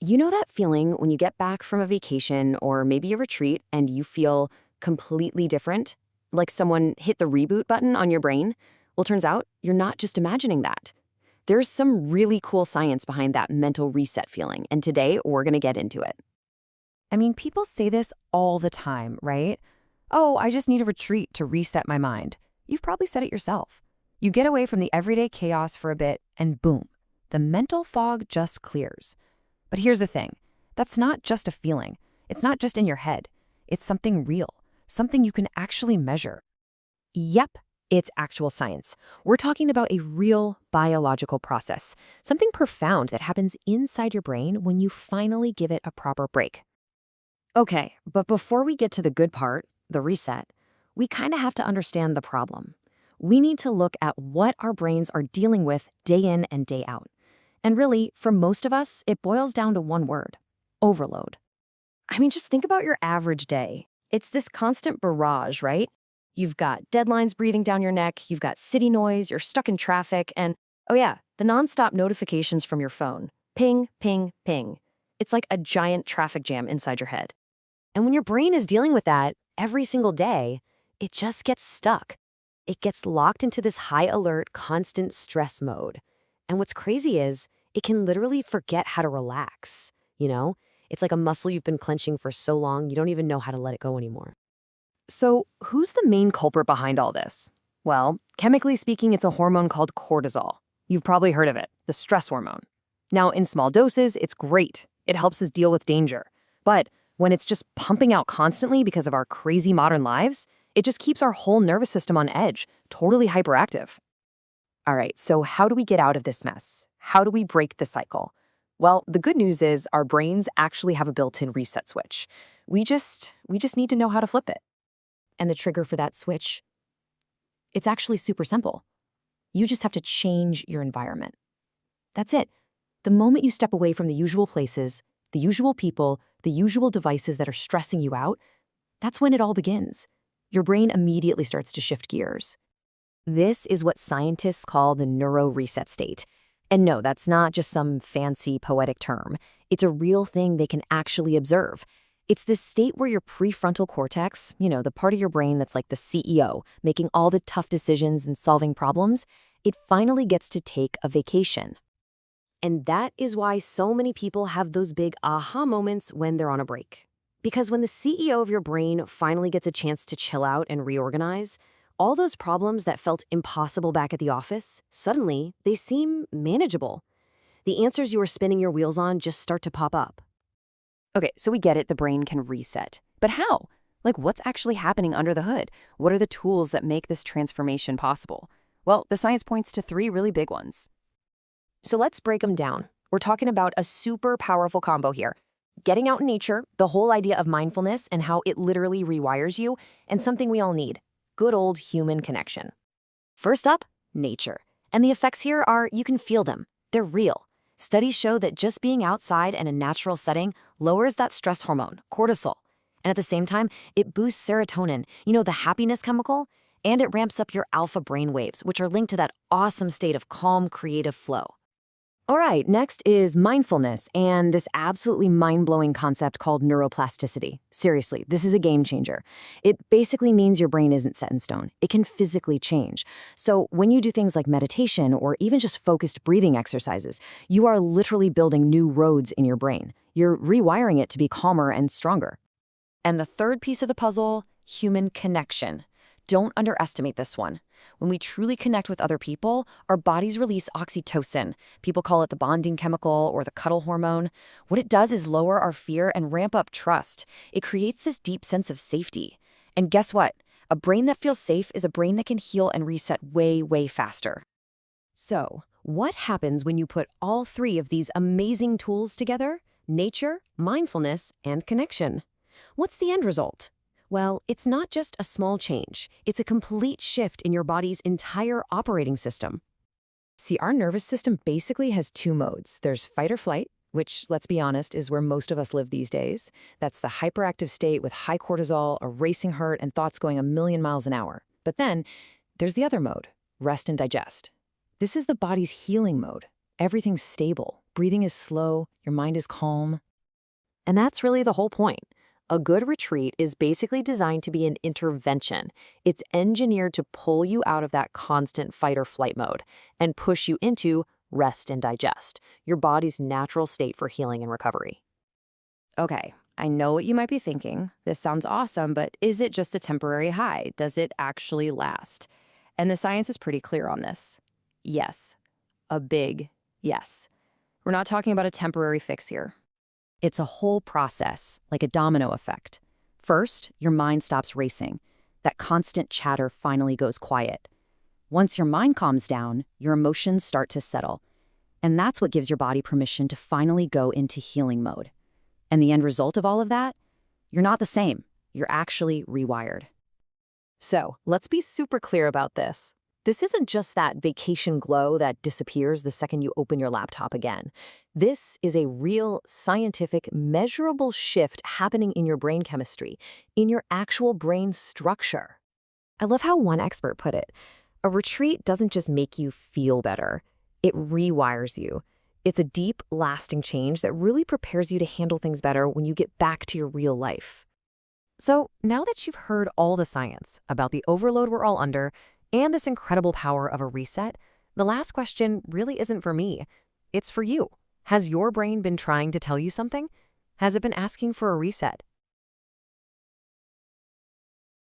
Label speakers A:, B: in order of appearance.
A: You know that feeling when you get back from a vacation or maybe a retreat and you feel completely different? Like someone hit the reboot button on your brain? Well, turns out you're not just imagining that. There's some really cool science behind that mental reset feeling, and today we're going to get into it.
B: I mean, people say this all the time, right? Oh, I just need a retreat to reset my mind. You've probably said it yourself. You get away from the everyday chaos for a bit, and boom, the mental fog just clears. But here's the thing. That's not just a feeling. It's not just in your head. It's something real, something you can actually measure.
A: Yep, it's actual science. We're talking about a real biological process, something profound that happens inside your brain when you finally give it a proper break. Okay, but before we get to the good part, the reset, we kind of have to understand the problem. We need to look at what our brains are dealing with day in and day out. And really, for most of us, it boils down to one word: overload. I mean, just think about your average day. It's this constant barrage, right? You've got deadlines breathing down your neck, you've got city noise, you're stuck in traffic, and oh yeah, the nonstop notifications from your phone. Ping, ping, ping. It's like a giant traffic jam inside your head. And when your brain is dealing with that every single day, it just gets stuck. It gets locked into this high alert, constant stress mode. And what's crazy is it can literally forget how to relax. You know, it's like a muscle you've been clenching for so long, you don't even know how to let it go anymore. So, who's the main culprit behind all this? Well, chemically speaking, it's a hormone called cortisol. You've probably heard of it, the stress hormone. Now, in small doses, it's great. It helps us deal with danger. But when it's just pumping out constantly because of our crazy modern lives, it just keeps our whole nervous system on edge, totally hyperactive. All right, so how do we get out of this mess? How do we break the cycle? Well, the good news is our brains actually have a built-in reset switch. We just need to know how to flip it. And the trigger for that switch, it's actually super simple. You just have to change your environment. That's it. The moment you step away from the usual places, the usual people, the usual devices that are stressing you out, that's when it all begins. Your brain immediately starts to shift gears. This is what scientists call the neuro-reset state. And no, that's not just some fancy poetic term. It's a real thing they can actually observe. It's this state where your prefrontal cortex, the part of your brain that's like the CEO, making all the tough decisions and solving problems, it finally gets to take a vacation. And that is why so many people have those big aha moments when they're on a break. Because when the CEO of your brain finally gets a chance to chill out and reorganize, all those problems that felt impossible back at the office, suddenly they seem manageable. The answers you were spinning your wheels on just start to pop up. Okay, so we get it, the brain can reset. But how? Like, what's actually happening under the hood? What are the tools that make this transformation possible? Well, the science points to three really big ones. So let's break them down. We're talking about a super powerful combo here. Getting out in nature, the whole idea of mindfulness and how it literally rewires you, and something we all need: good old human connection. First up, nature. And the effects here are, you can feel them. They're real. Studies show that just being outside in a natural setting lowers that stress hormone, cortisol. And at the same time, it boosts serotonin, the happiness chemical, and it ramps up your alpha brain waves, which are linked to that awesome state of calm, creative flow. All right, next is mindfulness and this absolutely mind-blowing concept called neuroplasticity. Seriously, this is a game changer. It basically means your brain isn't set in stone. It can physically change. So when you do things like meditation or even just focused breathing exercises, you are literally building new roads in your brain. You're rewiring it to be calmer and stronger. And the third piece of the puzzle, human connection. Don't underestimate this one. When we truly connect with other people, our bodies release oxytocin. People call it the bonding chemical or the cuddle hormone. What it does is lower our fear and ramp up trust. It creates this deep sense of safety. And guess what? A brain that feels safe is a brain that can heal and reset way, way faster. So, what happens when you put all three of these amazing tools together? Nature, mindfulness, and connection. What's the end result? Well, it's not just a small change. It's a complete shift in your body's entire operating system. See, our nervous system basically has two modes. There's fight or flight, which, let's be honest, is where most of us live these days. That's the hyperactive state with high cortisol, a racing heart, and thoughts going a million miles an hour. But then there's the other mode, rest and digest. This is the body's healing mode. Everything's stable, breathing is slow, your mind is calm. And that's really the whole point. A good retreat is basically designed to be an intervention. It's engineered to pull you out of that constant fight or flight mode and push you into rest and digest, your body's natural state for healing and recovery.
B: Okay, I know what you might be thinking. This sounds awesome, but is it just a temporary high? Does it actually last? And the science is pretty clear on this. Yes. A big yes. We're not talking about a temporary fix here.
A: It's a whole process, like a domino effect. First, your mind stops racing. That constant chatter finally goes quiet. Once your mind calms down, your emotions start to settle. And that's what gives your body permission to finally go into healing mode. And the end result of all of that? You're not the same. You're actually rewired. So, let's be super clear about this. This isn't just that vacation glow that disappears the second you open your laptop again. This is a real, scientific, measurable shift happening in your brain chemistry, in your actual brain structure. I love how one expert put it. A retreat doesn't just make you feel better. It rewires you. It's a deep, lasting change that really prepares you to handle things better when you get back to your real life. So now that you've heard all the science about the overload we're all under and this incredible power of a reset, the last question really isn't for me. It's for you. Has your brain been trying to tell you something? Has it been asking for a reset?